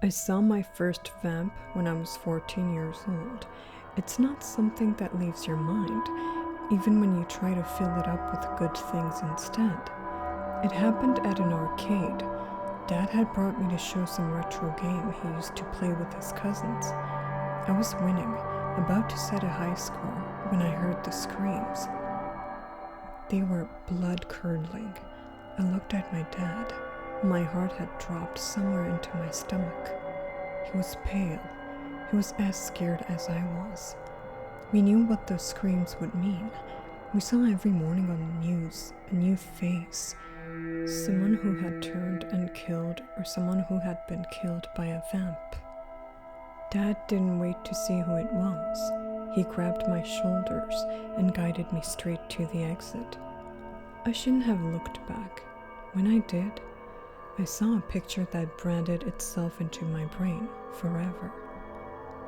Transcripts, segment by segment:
I saw my first vamp when I was 14 years old. It's not something that leaves your mind, even when you try to fill it up with good things instead. It happened at an arcade. Dad had brought me to show some retro game he used to play with his cousins. I was winning, about to set a high score, when I heard the screams. They were blood-curdling. I looked at my dad. My heart had dropped somewhere into my stomach. He was pale. He was as scared as I was. We knew what those screams would mean. We saw every morning on the news a new face. Someone who had turned and killed, or someone who had been killed by a vamp. Dad didn't wait to see who it was. He grabbed my shoulders and guided me straight to the exit. I shouldn't have looked back. When I did, I saw a picture that branded itself into my brain forever.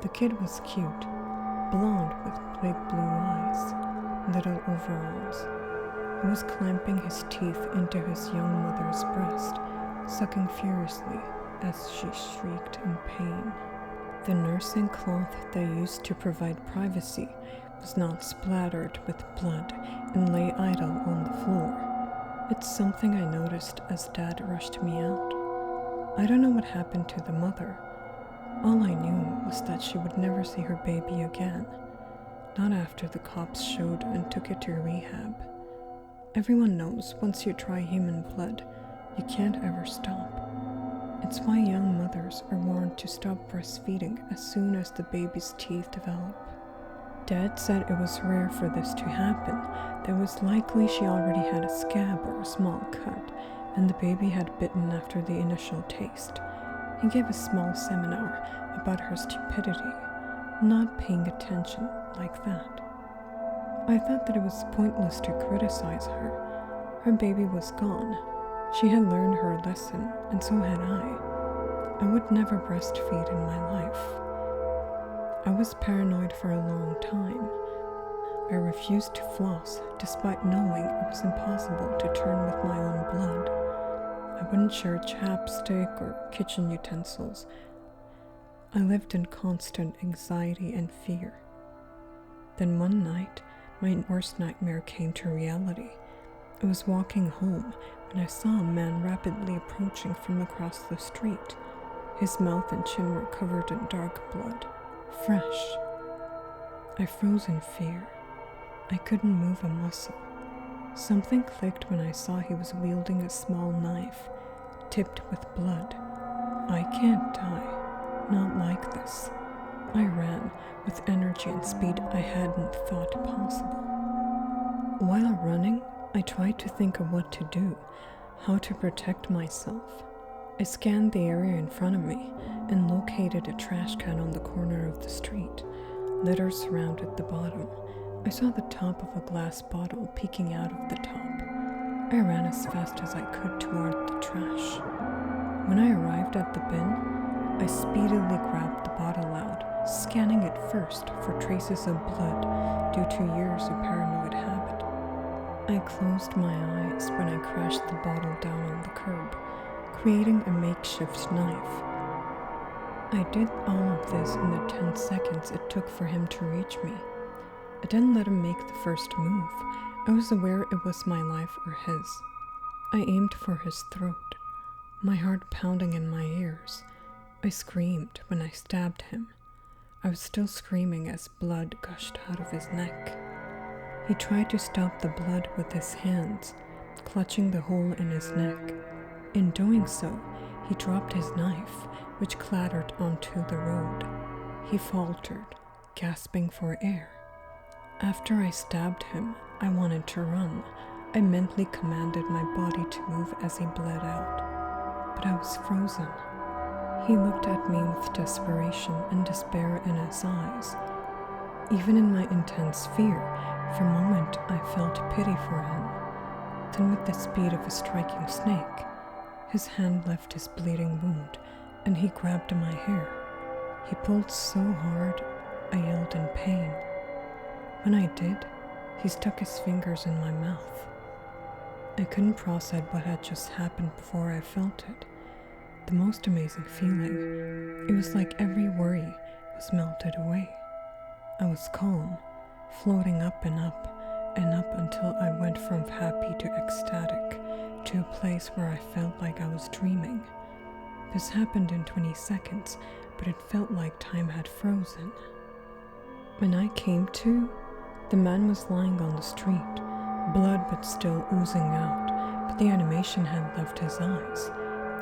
The kid was cute, blonde with big blue eyes, little overalls. He was clamping his teeth into his young mother's breast, sucking furiously as she shrieked in pain. The nursing cloth they used to provide privacy was not splattered with blood and lay idle on the floor. It's something I noticed as Dad rushed me out. I don't know what happened to the mother. All I knew was that she would never see her baby again. Not after the cops showed and took it to rehab. Everyone knows once you try human blood, you can't ever stop. It's why young mothers are warned to stop breastfeeding as soon as the baby's teeth develop. Dad said it was rare for this to happen. That was likely she already had a scab or a small cut, and the baby had bitten after the initial taste. He gave a small seminar about her stupidity, not paying attention like that. I thought that it was pointless to criticize her. Her baby was gone. She had learned her lesson, and so had I. I would never breastfeed in my life. I was paranoid for a long time. I refused to floss, despite knowing it was impossible to turn with my own blood. I wouldn't share chapstick or kitchen utensils. I lived in constant anxiety and fear. Then one night, my worst nightmare came to reality. I was walking home when I saw a man rapidly approaching from across the street. His mouth and chin were covered in dark blood. Fresh. I froze in fear. I couldn't move a muscle. Something clicked when I saw he was wielding a small knife, tipped with blood. I can't die. Not like this. I ran with energy and speed I hadn't thought possible. While running, I tried to think of what to do, how to protect myself. I scanned the area in front of me and located a trash can on the corner of the street. Litter surrounded the bottom. I saw the top of a glass bottle peeking out of the top. I ran as fast as I could toward the trash. When I arrived at the bin, I speedily grabbed the bottle out, scanning it first for traces of blood due to years of paranoid habit. I closed my eyes when I crashed the bottle down on the curb, creating a makeshift knife. I did all of this in the 10 seconds it took for him to reach me. I didn't let him make the first move. I was aware it was my life or his. I aimed for his throat, my heart pounding in my ears. I screamed when I stabbed him. I was still screaming as blood gushed out of his neck. He tried to stop the blood with his hands, clutching the hole in his neck. In doing so, he dropped his knife, which clattered onto the road. He faltered, gasping for air. After I stabbed him, I wanted to run. I mentally commanded my body to move as he bled out. But I was frozen. He looked at me with desperation and despair in his eyes. Even in my intense fear, for a moment I felt pity for him. Then with the speed of a striking snake, his hand left his bleeding wound, and he grabbed my hair. He pulled so hard, I yelled in pain. When I did, he stuck his fingers in my mouth. I couldn't process what had just happened before I felt it. The most amazing feeling. It was like every worry was melted away. I was calm, floating up and up and up until I went from happy to ecstatic to a place where I felt like I was dreaming. This happened in 20 seconds, but it felt like time had frozen. When I came to, the man was lying on the street, blood but still oozing out, but the animation had left his eyes.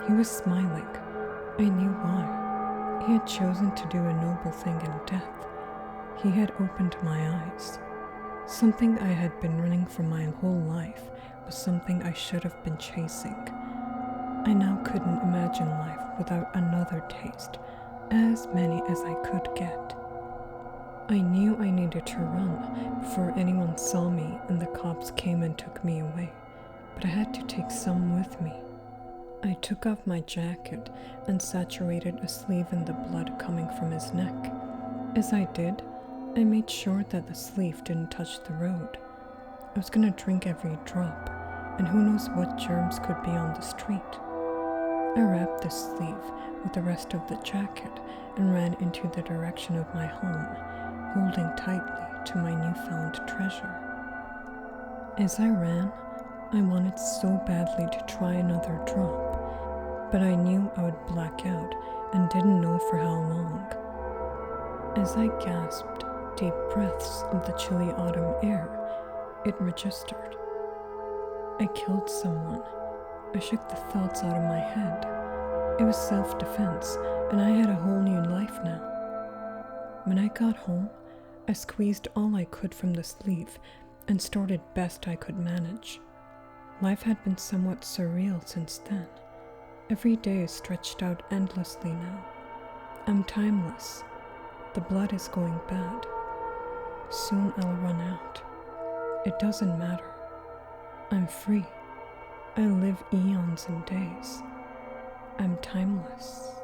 He was smiling. I knew why. He had chosen to do a noble thing in death. He had opened my eyes. Something I had been running from my whole life was something I should have been chasing. I now couldn't imagine life without another taste, as many as I could get. I knew I needed to run before anyone saw me and the cops came and took me away, but I had to take some with me. I took off my jacket and saturated a sleeve in the blood coming from his neck. As I did, I made sure that the sleeve didn't touch the road. I was gonna drink every drop, and who knows what germs could be on the street. I wrapped the sleeve with the rest of the jacket and ran into the direction of my home, holding tightly to my newfound treasure. As I ran, I wanted so badly to try another drop, but I knew I would black out and didn't know for how long. As I gasped deep breaths of the chilly autumn air, it registered. I killed someone. I shook the thoughts out of my head. It was self-defense, and I had a whole new life now. When I got home, I squeezed all I could from the sleeve and started best I could manage. Life had been somewhat surreal since then. Every day is stretched out endlessly now. I'm timeless. The blood is going bad. Soon I'll run out. It doesn't matter. I'm free. I live eons and days. I'm timeless.